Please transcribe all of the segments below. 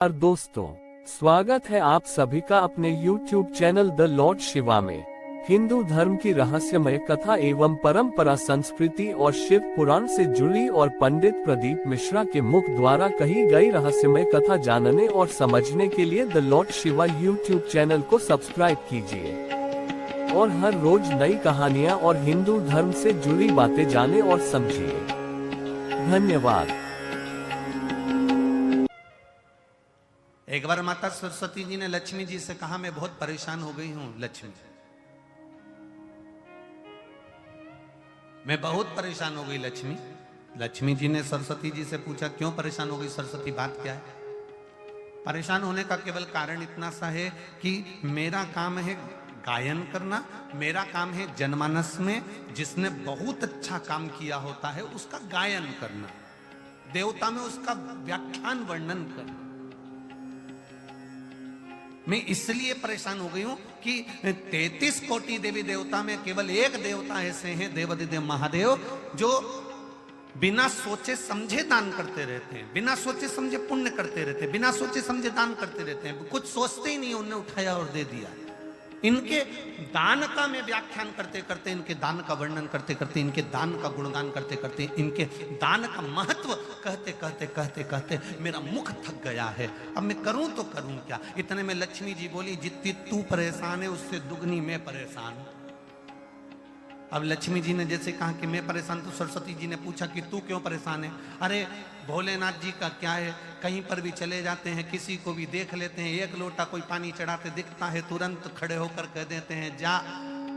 और दोस्तों, स्वागत है आप सभी का अपने YouTube channel the Lord Shiva में। हिंदू धर्म की रहस्यमय कथा एवं परंपरा, संस्कृति और शिव पुराण से जुड़ी और पंडित प्रदीप मिश्रा के मुख द्वारा कही गई रहस्यमय कथा जानने और समझने के लिए the Lord Shiva YouTube channel को सब्सक्राइब कीजिए और हर रोज नई कहानियाँ और हिंदू धर्म से जुड़ी बातें जाने और समझिए। धन्यवाद। एक बार माता सरस्वती जी ने लक्ष्मी जी से कहा, मैं बहुत परेशान हो गई हूं लक्ष्मी, मैं बहुत परेशान हो गई लक्ष्मी। लक्ष्मी जी ने सरस्वती जी से पूछा, क्यों परेशान हो गई सरस्वती, बात क्या है? परेशान होने का केवल कारण इतना सा है कि मेरा काम है गायन करना, मेरा काम है जनमानस में जिसने बहुत अच्छा काम किया होता है उसका गायन करना, देवता में उसका व्याख्यान वर्णन करना। मैं इसलिए परेशान हो गई हूं कि 33 कोटि देवी देवता में केवल एक देवता ऐसे हैं, देवाधिदेव महादेव, जो बिना सोचे समझे दान करते रहते हैं, बिना सोचे समझे पुण्य करते रहते हैं, बिना सोचे समझे दान करते रहते हैं, कुछ सोचते ही नहीं, उन्होंने उठाया और दे दिया। इनके दान का मैं व्याख्यान करते करते, इनके दान का वर्णन करते करते, इनके दान का गुणगान करते करते, इनके दान का महत्व कहते कहते कहते कहते मेरा मुख थक गया है। अब मैं करूं तो करूं क्या? इतने में लक्ष्मी जी बोली, जितनी तू परेशान है उससे दुगनी मैं परेशान हूं। अब लक्ष्मी जी ने जैसे कहा कि मैं परेशान, तो सरस्वती जी ने पूछा कि तू क्यों परेशान है? अरे भोलेनाथ जी का क्या है, कहीं पर भी चले जाते हैं, किसी को भी देख लेते हैं, एक लोटा कोई पानी चढ़ाते दिखता है, तुरंत खड़े होकर कह देते हैं, जा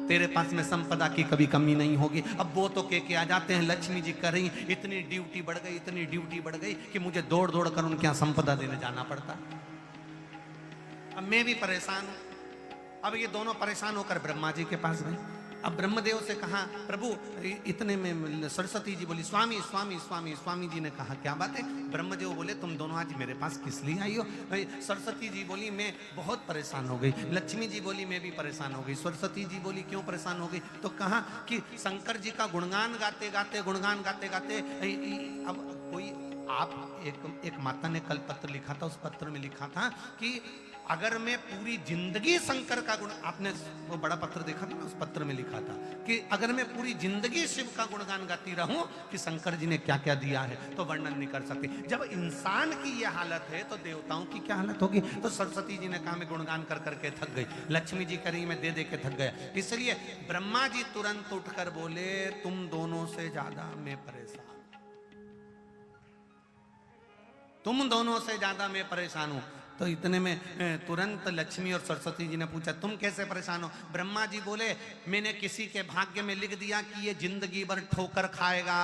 तेरे पास में संपदा की कभी कमी नहीं होगी। अब वो तो के आ जाते हैं, लक्ष्मी जी कर रही, इतनी ड्यूटी बढ़ गई, इतनी ड्यूटी बढ़ गई कि मुझे दौड़ दौड़ कर उनके यहाँ संपदा देने जाना पड़ता। अब मैं भी परेशान हूं। अब ये दोनों परेशान होकर ब्रह्मा जी के पास गए। अब ब्रह्मदेव से कहा, प्रभु, इतने में सरस्वती जी बोली, स्वामी स्वामी स्वामी। स्वामी जी ने कहा, क्या बात है? ब्रह्मदेव बोले, तुम दोनों आज मेरे पास किस लिए आई हो? सरस्वती जी बोली, मैं बहुत परेशान हो गई। लक्ष्मी जी बोली, मैं भी परेशान हो गई। सरस्वती जी बोली, क्यों परेशान हो गई? तो कहा कि शंकर जी का गुणगान गाते गाते, गुणगान गाते गाते, अब कोई एक माता ने कल पत्र लिखा था, उस पत्र में लिखा था कि अगर मैं पूरी जिंदगी शंकर का गुण, आपने वो बड़ा पत्र देखा था ना, उस पत्र में लिखा था कि अगर मैं पूरी जिंदगी शिव का गुणगान गाती रहूं कि शंकर जी ने क्या क्या दिया है तो वर्णन नहीं कर सकती। जब इंसान की यह हालत है तो देवताओं की क्या हालत होगी? तो सरस्वती जी ने कहा, मैं गुणगान कर करके थक गई। लक्ष्मी जी करी, मैं दे दे के थक गया। इसलिए ब्रह्मा जी तुरंत उठकर बोले, तुम दोनों से ज्यादा मैं परेशान, तुम दोनों से ज्यादा मैं परेशान हूं। तो इतने में तुरंत लक्ष्मी और सरस्वती जी ने पूछा, तुम कैसे परेशान हो? ब्रह्मा जी बोले, मैंने किसी के भाग्य में लिख दिया कि ये जिंदगी भर ठोकर खाएगा,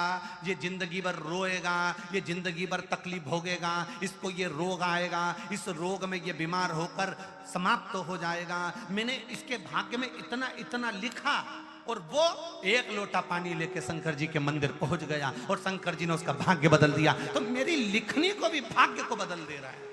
ये जिंदगी भर रोएगा, ये जिंदगी भर तकलीफ भोगेगा, इसको ये रोग आएगा, इस रोग में ये बीमार होकर समाप्त हो जाएगा। मैंने इसके भाग्य में इतना इतना लिखा और वो एक लोटा पानी लेके शंकर जी के मंदिर पहुंच गया और शंकर जी ने उसका भाग्य बदल दिया। तो मेरी लिखनी को भी भाग्य को बदल दे रहा है।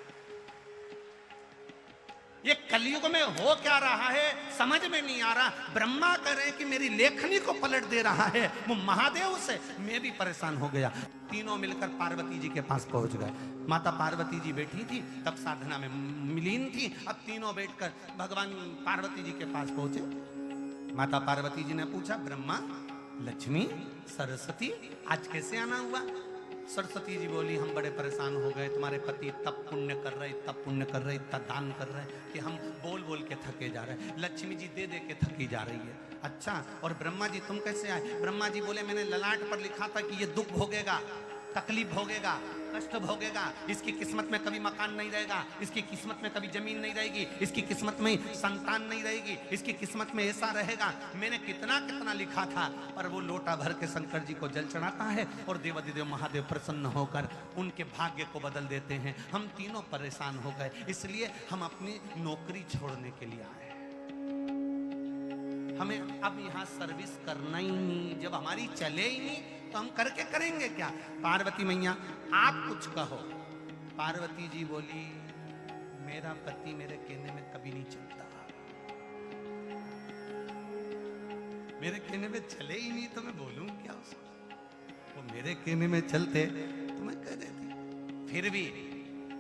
ये कलयुग में हो क्या रहा है समझ में नहीं आ रहा। ब्रह्मा कह रहे कि मेरी लेखनी को पलट दे रहा है, वो महादेव से मैं भी परेशान हो गया। तीनों मिलकर पार्वती जी के पास पहुंच गए। माता पार्वती जी बैठी थी, तब साधना में मिलीन थी। अब तीनों बैठकर भगवान पार्वती जी के पास पहुंचे। माता पार्वती जी ने पूछा, ब्रह्मा, लक्ष्मी, सरस्वती, आज कैसे आना हुआ? सरस्वती जी बोली, हम बड़े परेशान हो गए, तुम्हारे पति तब पुण्य कर रहे, तब पुण्य कर रहे, इतना दान कर रहे कि हम बोल बोल के थके जा रहे हैं। लक्ष्मी जी दे दे के थकी जा रही है। अच्छा, और ब्रह्मा जी तुम कैसे आए? ब्रह्मा जी बोले, मैंने ललाट पर लिखा था कि ये दुख भोगेगा, तकलीफ भोगेगा, कष्ट भोगेगा, इसकी किस्मत में कभी मकान नहीं रहेगा, इसकी किस्मत में कभी जमीन नहीं रहेगी, इसकी किस्मत में संतान नहीं रहेगी, इसकी किस्मत में ऐसा रहेगा। मैंने कितना कितना लिखा था, पर वो लोटा भर के शंकर जी को जल चढ़ाता है और देवाधिदेव महादेव प्रसन्न होकर उनके भाग्य को बदल देते हैं। हम तीनों परेशान हो गए, इसलिए हम अपनी नौकरी छोड़ने के लिए आए। हमें अब यहाँ सर्विस करना ही नहीं, जब हमारी चले ही नहीं तो हम करके करेंगे क्या? पार्वती मैया, आप कुछ कहो। पार्वती जी बोली, मेरा पति मेरे कहने में कभी नहीं चलता, मेरे कहने में चले ही नहीं तो मैं बोलूं क्या उसको? वो मेरे कहने में चलते तो मैं कह देती। फिर भी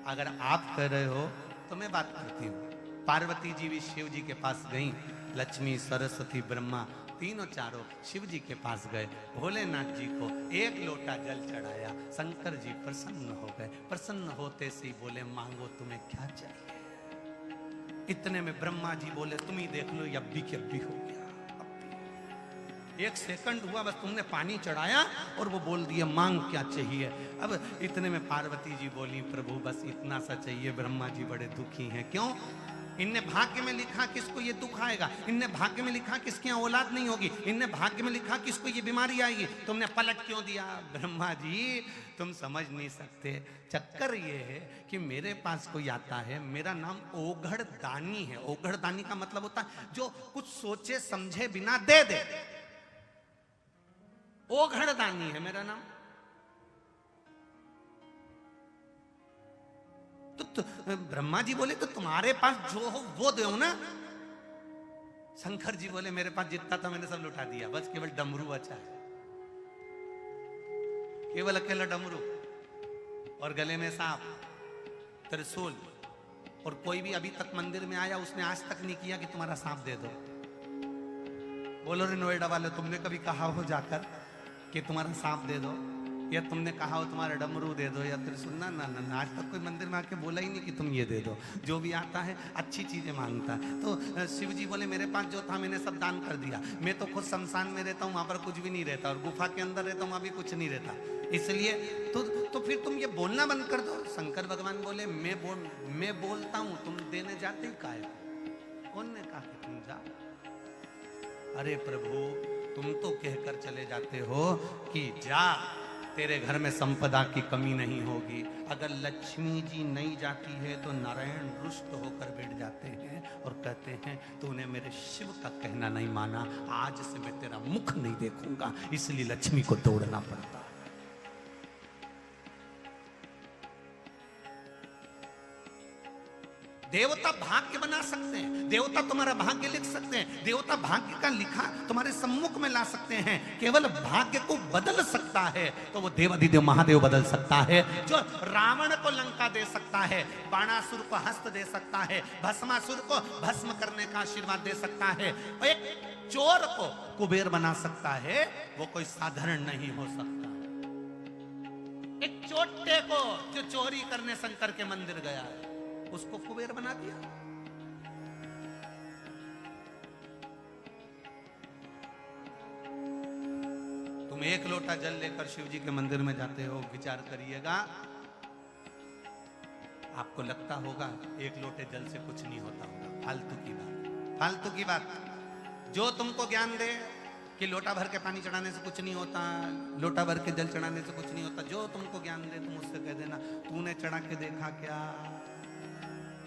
अगर आप कह रहे हो तो मैं बात करती हूँ। पार्वती जी भी शिव जी के पास गई, लक्ष्मी सरस्वती ब्रह्मा तीनों चारों शिव जी के पास गए, भोलेनाथ जी को एक लोटा जल चढ़ाया, शंकर जी प्रसन्न हो गए। प्रसन्न होते से ही बोले मांगो तुम्हें क्या चाहिए। इतने में ब्रह्मा जी बोले तुम ही देख लो, अब्बी की अब्बी हो गया। एक सेकंड हुआ बस, तुमने पानी चढ़ाया और वो बोल दिया मांग क्या चाहिए। अब इतने में पार्वती जी बोली प्रभु बस इतना सा चाहिए। ब्रह्मा जी बड़े दुखी हैं, क्यों? इनने भाग्य में लिखा किसको ये दुख आएगा, इनने भाग्य में लिखा किसकी औलाद नहीं होगी, इनने भाग्य में लिखा किसको ये बीमारी आएगी, तुमने पलट क्यों दिया? ब्रह्मा जी तुम समझ नहीं सकते, चक्कर ये है कि मेरे पास कोई आता है, मेरा नाम ओघड़ दानी है। ओघड़ दानी का मतलब होता है जो कुछ सोचे समझे बिना दे दे, ओघड़ दानी है मेरा नाम। तो ब्रह्मा जी बोले तो तुम्हारे पास जो हो वो दो ना। शंकर जी बोले मेरे पास जितना था मैंने सब लुटा दिया, बस केवल डमरू बचा है, केवल अकेला डमरू और गले में सांप, त्रिशूल। और कोई भी अभी तक मंदिर में आया उसने आज तक नहीं किया कि तुम्हारा सांप दे दो। बोलो रे नोएडा वाले, तुमने कभी कहा हो जाकर कि तुम्हारा सांप दे दो, या तुमने कहा हो तुम्हारा डमरू दे दो या त्रिशूल? ना ना ना, आज तक कोई मंदिर में आके बोला ही नहीं कि तुम ये दे दो। जो भी आता है अच्छी चीजें मांगता है। तो शिव जी बोले मेरे पास जो था मैंने सब दान कर दिया। मैं तो खुद शमशान में रहता हूँ, वहां पर कुछ भी नहीं रहता, और गुफा के अंदर रहता हूँ, वहां भी कुछ नहीं रहता। इसलिए तो फिर तुम ये बोलना बंद कर दो। शंकर भगवान बोले मैं बोलता हूँ, तुम देने जाते ही काहे? कौन ने कहा कि तुम जा? अरे प्रभु तुम तो कहकर चले जाते हो कि जा, तेरे घर में संपदा की कमी नहीं होगी। अगर लक्ष्मी जी नहीं जाती है तो नारायण रुष्ट होकर बैठ जाते हैं और कहते हैं तूने मेरे शिव का कहना नहीं माना, आज से मैं तेरा मुख नहीं देखूंगा। इसलिए लक्ष्मी को दौड़ना पड़ता है। देवता भाग्य बना सकते हैं, देवता तुम्हारा भाग्य लिख सकते हैं, देवता भाग्य का लिखा तुम्हारे सम्मुख में ला सकते हैं। केवल भाग्य को बदल सकता है तो वो देवाधिदेव महादेव बदल सकता है। जो रावण को लंका दे सकता है, बाणासुर को हस्त दे सकता है, भस्मासुर को भस्म करने का आशीर्वाद दे सकता है, और एक चोर को कुबेर बना सकता है, वो कोई साधारण नहीं हो सकता। एक चोटे को जो चोरी करने शंकर के मंदिर गया है उसको कुबेर बना दिया। तुम एक लोटा जल लेकर शिव जी के मंदिर में जाते हो, विचार करिएगा, आपको लगता होगा एक लोटे जल से कुछ नहीं होता होगा। फालतू की बात, फालतू की बात। जो तुमको ज्ञान दे कि लोटा भर के पानी चढ़ाने से कुछ नहीं होता, लोटा भर के जल चढ़ाने से कुछ नहीं होता, जो तुमको ज्ञान दे तुम उससे कह देना तूने चढ़ा के देखा क्या?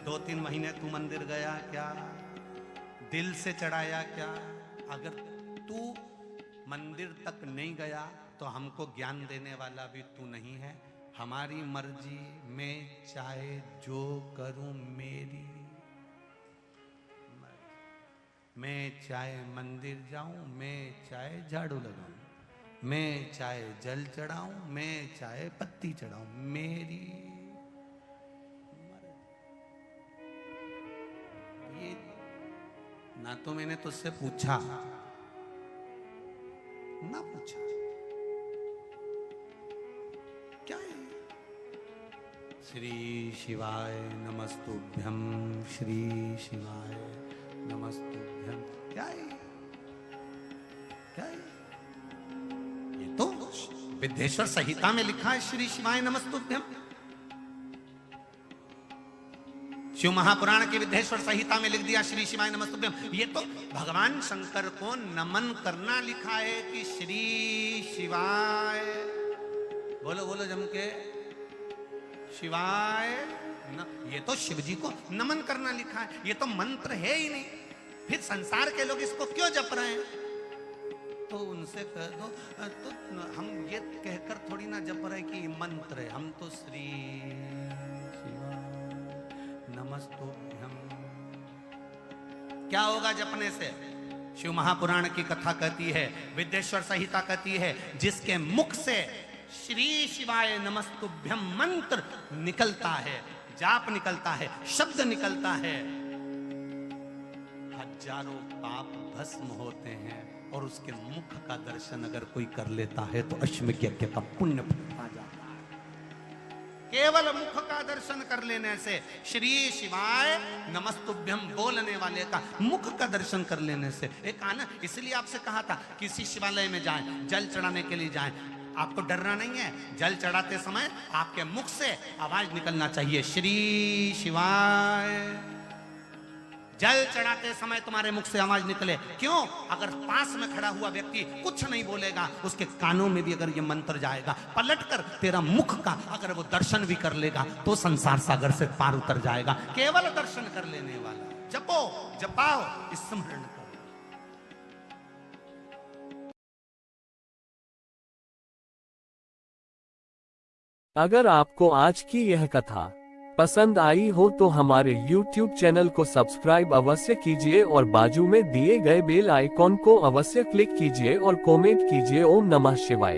2-3 महीने तू मंदिर गया क्या? दिल से चढ़ाया क्या? अगर तू मंदिर तक नहीं गया तो हमको ज्ञान देने वाला भी तू नहीं है। हमारी मर्जी, मैं चाहे जो करूं मेरी मर्जी। मैं चाहे मंदिर जाऊं, मैं चाहे झाड़ू लगाऊं, मैं चाहे जल चढ़ाऊं, मैं चाहे पत्ती चढ़ाऊं, मेरी ना। तो मैंने तुझसे पूछा ना पूछा क्या है? श्री शिवाय नमस्तुभ्यम, श्री शिवाय नमस्तुभ्यम। क्या है? क्या है? ये तो विद्येश्वर संहिता में लिखा है श्री शिवाय नमस्तुभ्यम। शिव महापुराण की विद्येश्वर संहिता में लिख दिया श्री शिवाय नमस्तुभ्यम। ये तो भगवान शंकर को नमन करना लिखा है कि श्री शिवाय, बोलो बोलो जम के, शिवाय ये तो शिव जी को नमन करना लिखा है, ये तो मंत्र है ही नहीं। फिर संसार के लोग इसको क्यों जप रहे हैं? तो उनसे कह दो तो हम ये कहकर थोड़ी ना जप रहे कि मंत्र है, हम तो श्री नमस्तुभ्यम। क्या होगा जपने से? शिव महापुराण की कथा कहती है, विद्येश्वर संहिता कहती है, जिसके मुख से श्री शिवाय नमस्तुभ्यम मंत्र निकलता है, जाप निकलता है, शब्द निकलता है, हजारों पाप भस्म होते हैं। और उसके मुख का दर्शन अगर कोई कर लेता है तो अश्वमेध यज्ञ का पुण्य आ जाता है। केवल मुख का दर्शन कर लेने से, श्री शिवाय नमस्तुभ्यम बोलने वाले का मुख का दर्शन कर लेने से एक आना। इसलिए आपसे कहा था किसी शिवालय में जाएं, जल चढ़ाने के लिए जाएं, आपको डरना नहीं है। जल चढ़ाते समय आपके मुख से आवाज निकलना चाहिए, श्री शिवाय। जल चढ़ाते समय तुम्हारे मुख से आवाज निकले। क्यों? अगर पास में खड़ा हुआ व्यक्ति कुछ नहीं बोलेगा, उसके कानों में भी अगर ये मंत्र जाएगा, पलटकर तेरा मुख का अगर वो दर्शन भी कर लेगा तो संसार सागर से पार उतर जाएगा। केवल दर्शन कर लेने वाला। जपो, जपाओ, स्मरण करो। अगर आपको आज की यह कथा पसंद आई हो तो हमारे YouTube चैनल को सब्सक्राइब अवश्य कीजिए और बाजू में दिए गए बेल आइकॉन को अवश्य क्लिक कीजिए और कमेंट कीजिए। ओम नमः शिवाय।